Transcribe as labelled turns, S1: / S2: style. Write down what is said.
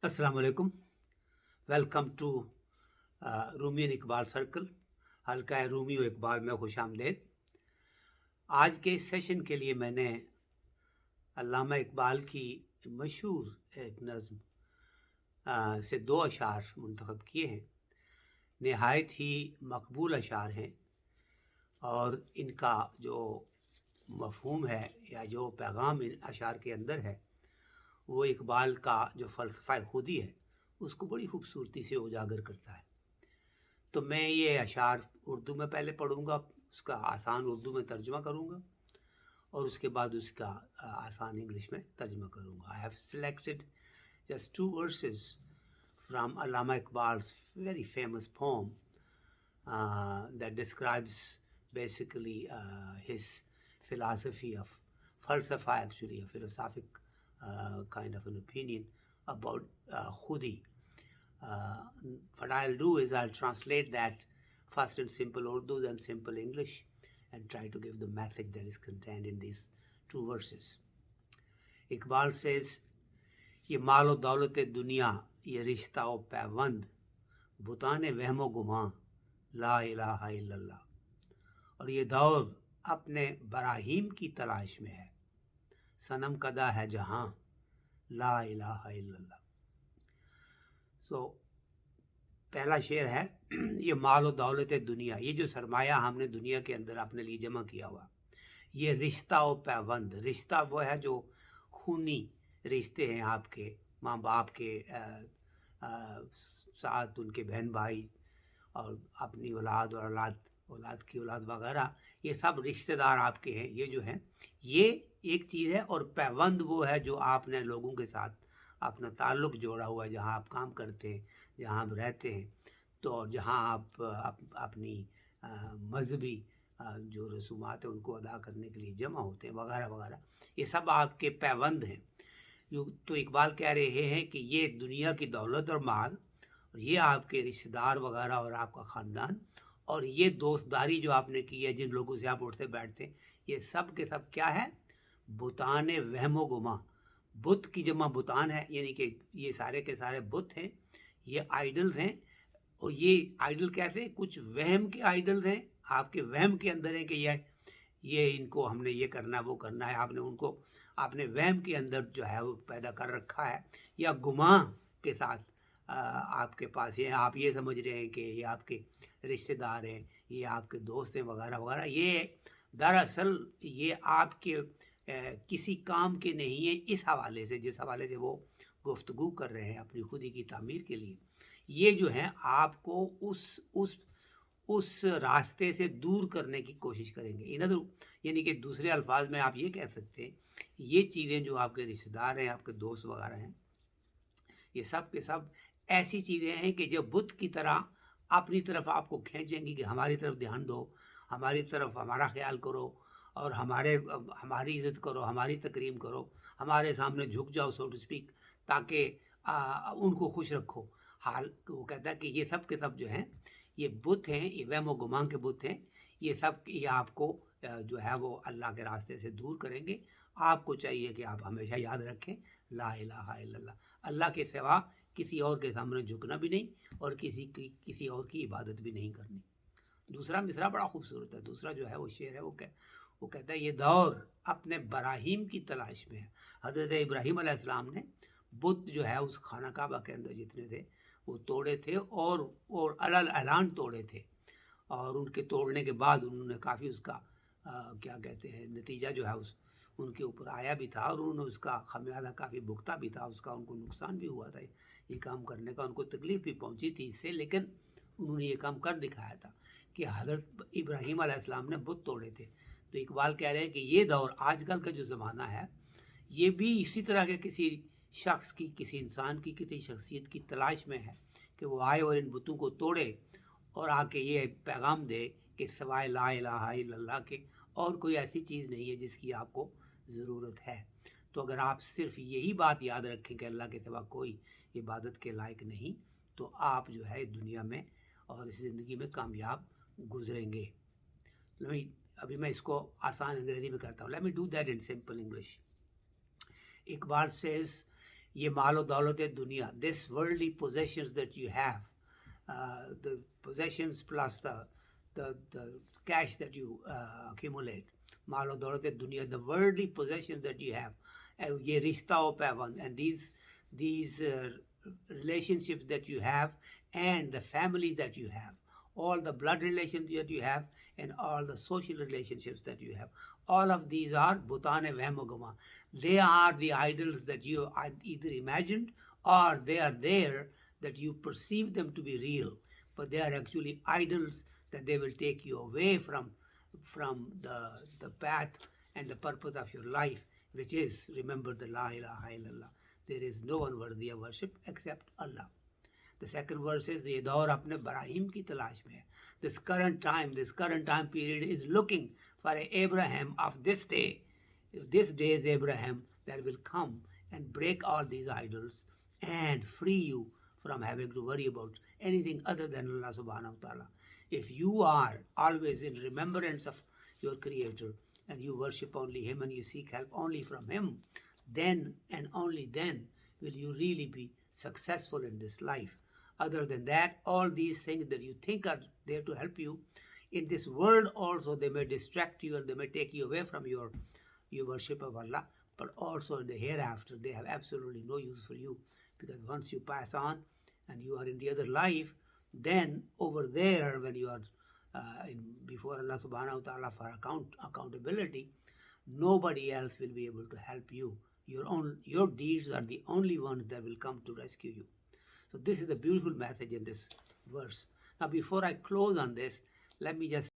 S1: السلام علیکم. Welcome to Rumi and Iqbal circle. حلقہ رومی و اقبال میں خوش آمدید. آج کے اس سیشن کے لیے میں نے علامہ اقبال کی مشہور ایک نظم سے 2 اشعار منتخب کیے ہیں. نہایت ہی مقبول اشعار ہیں اور ان کا جو مفہوم ہے یا جو پیغام ان اشعار کے اندر ہے وہ اقبال کا جو فلسفہ خودی ہے اس کو بڑی خوبصورتی سے اجاگر کرتا ہے. تو میں یہ اشعار اردو میں پہلے پڑھوں گا، اس کا آسان اردو میں ترجمہ کروں گا اور اس کے بعد اس کا آسان انگلش میں ترجمہ کروں گا. I have selected just 2 verses from Allama Iqbal's very famous poem that describes basically his philosophy of falsafa, actually a philosophic kind of an opinion about khudi. What I'll do is I'll translate that first in simple Urdu, then simple English, and try to give the message that is contained in these 2 verses. Iqbal says, یہ مال و دولت دنیا، یہ رشتہ و پیوند، بتانے وہم و گماں، لا الہ الا اللہ. اور یہ دور اپنے براہیم کی تلاش میں ہے، صنم کدہ ہے جہاں، لا الہ الا اللہ. پہلا شعر ہے یہ مال و دولت دنیا، یہ جو سرمایہ ہم نے دنیا کے اندر اپنے لیے جمع کیا ہوا، یہ رشتہ و پیوند. رشتہ وہ ہے جو خونی رشتے ہیں آپ کے ماں باپ کے ساتھ، ان کے بہن بھائی اور اپنی اولاد اور اولاد کی اولاد وغیرہ، یہ سب رشتہ دار آپ کے ہیں. یہ جو ہیں یہ ایک چیز ہے. اور پیوند وہ ہے جو آپ نے لوگوں کے ساتھ اپنا تعلق جوڑا ہوا ہے، جہاں آپ کام کرتے ہیں، جہاں آپ رہتے ہیں، تو جہاں آپ اپنی مذہبی جو رسومات ہیں ان کو ادا کرنے کے لیے جمع ہوتے ہیں وغیرہ وغیرہ، یہ سب آپ کے پیوند ہیں. تو اقبال کہہ رہے ہیں کہ یہ دنیا کی دولت اور مال، یہ آپ کے رشتہ دار وغیرہ اور آپ کا خاندان، اور یہ دوست داری جو آپ نے کی ہے، جن لوگوں سے آپ اٹھتے بیٹھتے ہیں، یہ سب کے سب کیا ہے؟ بتان وہم و گماں. بت کی جمع بتان ہے، یعنی کہ یہ سارے کے سارے بت ہیں، یہ آئیڈلز ہیں. اور یہ آئیڈل کہتے ہیں کچھ وہم کے آئیڈلز ہیں، آپ کے وہم کے اندر ہیں کہ یہ ان کو ہم نے یہ کرنا وہ کرنا ہے. آپ نے ان کو اپنے وہم کے اندر جو ہے وہ پیدا کر رکھا ہے، یا گماں کے ساتھ آپ کے پاس یہ آپ یہ سمجھ رہے ہیں کہ یہ آپ کے رشتہ دار ہیں، یہ آپ کے دوست ہیں وغیرہ وغیرہ. یہ دراصل یہ آپ کے کسی کام کے نہیں ہیں. اس حوالے سے، جس حوالے سے وہ گفتگو کر رہے ہیں اپنی خودی کی تعمیر کے لیے، یہ جو ہیں آپ کو اس راستے سے دور کرنے کی کوشش کریں گے. یعنی کہ دوسرے الفاظ میں آپ یہ کہہ سکتے ہیں، یہ چیزیں جو آپ کے رشتہ دار ہیں، آپ کے دوست وغیرہ ہیں، یہ سب کے سب ایسی چیزیں ہیں کہ جو بت کی طرح اپنی طرف آپ کو کھینچیں گی کہ ہماری طرف دھیان دو، ہماری طرف ہمارا خیال کرو، اور ہماری عزت کرو، ہماری تکریم کرو، ہمارے سامنے جھک جاؤ سو ٹو اسپیک، تاکہ ان کو خوش رکھو. حال وہ کہتا ہے کہ یہ سب کے سب جو ہیں یہ بت ہیں، یہ وہم و گمان کے بت ہیں. یہ سب یہ آپ کو جو ہے وہ اللہ کے راستے سے دور کریں گے. آپ کو چاہیے کہ آپ ہمیشہ یاد رکھیں لا الہ الا اللہ. اللہ کے سوا کسی اور کے سامنے جھکنا بھی نہیں اور کسی اور کی عبادت بھی نہیں کرنی. دوسرا مصرع بڑا خوبصورت ہے. دوسرا جو ہے وہ شعر ہے، وہ کہتا ہے یہ دور اپنے براہیم کی تلاش میں ہے. حضرت ابراہیم علیہ السلام نے بت جو ہے اس خانہ کعبہ کے اندر جتنے تھے وہ توڑے تھے، اور اعلان توڑے تھے. اور ان کے توڑنے کے بعد انہوں نے کافی اس کا کیا کہتے ہیں نتیجہ جو ہے ان کے اوپر آیا بھی تھا، اور انہوں نے اس کا خمیازہ کافی بھگتا بھی تھا. اس کا ان کو نقصان بھی ہوا تھا، یہ کام کرنے کا ان کو تکلیف بھی پہنچی تھی اس سے، لیکن انہوں نے یہ کام کر دکھایا تھا کہ حضرت ابراہیم علیہ السلام نے بت توڑے تھے. تو اقبال کہہ رہے ہیں کہ یہ دور، آج کل کا جو زمانہ ہے، یہ بھی اسی طرح کے کسی شخص کی، کسی انسان کی، کسی شخصیت کی تلاش میں ہے کہ وہ آئے اور ان بتوں کو توڑے اور آ کے یہ پیغام دے کہ سوائے لا الہ الا اللہ کے اور کوئی ایسی چیز نہیں ہے جس کی آپ کو ضرورت ہے. تو اگر آپ صرف یہی بات یاد رکھیں کہ اللہ کے سوا کوئی عبادت کے لائق نہیں، تو آپ جو ہے دنیا میں اور اس زندگی میں کامیاب گزریں گے. ابھی میں اس کو آسان انگریزی میں کرتا ہوں. Let me do that in simple English. Iqbal says, یہ مال و دولت دنیا, this worldly possessions that you have, the possessions plus the cash that you accumulate, مال و دولت دنیا, the worldly possessions that you have, یہ رشتہ و پیوند, and these relationships that you have, and the family that you have, all the blood relations that you have, and all the social relationships that you have, all of these are bhutan wahm o guma. They are the idols that you either imagined, or they are there that you perceive them to be real, but they are actually idols that they will take you away from the path and the purpose of your life, which is, remember the La ilaha illallah. There is no one worthy of worship except Allah. The second verse is, یہ دور اپنے براہیم کی تلاش میں ہے. This current time period is looking for an Abraham of this day. This day's Abraham that will come and break all these idols and free you from having to worry about anything other than Allah subhanahu wa ta'ala. If you are always in remembrance of your Creator, and you worship only Him, and you seek help only from Him, then and only then will you really be successful in this life. Other than that, all these things that you think are there to help you in this world also, they may distract you and they may take you away from your worship of Allah, but also in the hereafter they have absolutely no use for you, because once you pass on and you are in the other life, then over there when you are before Allah subhanahu wa ta'ala for accountability, nobody else will be able to help you. Your deeds are the only ones that will come to rescue you. So this is a beautiful message in this verse. Now before I close on this, let me just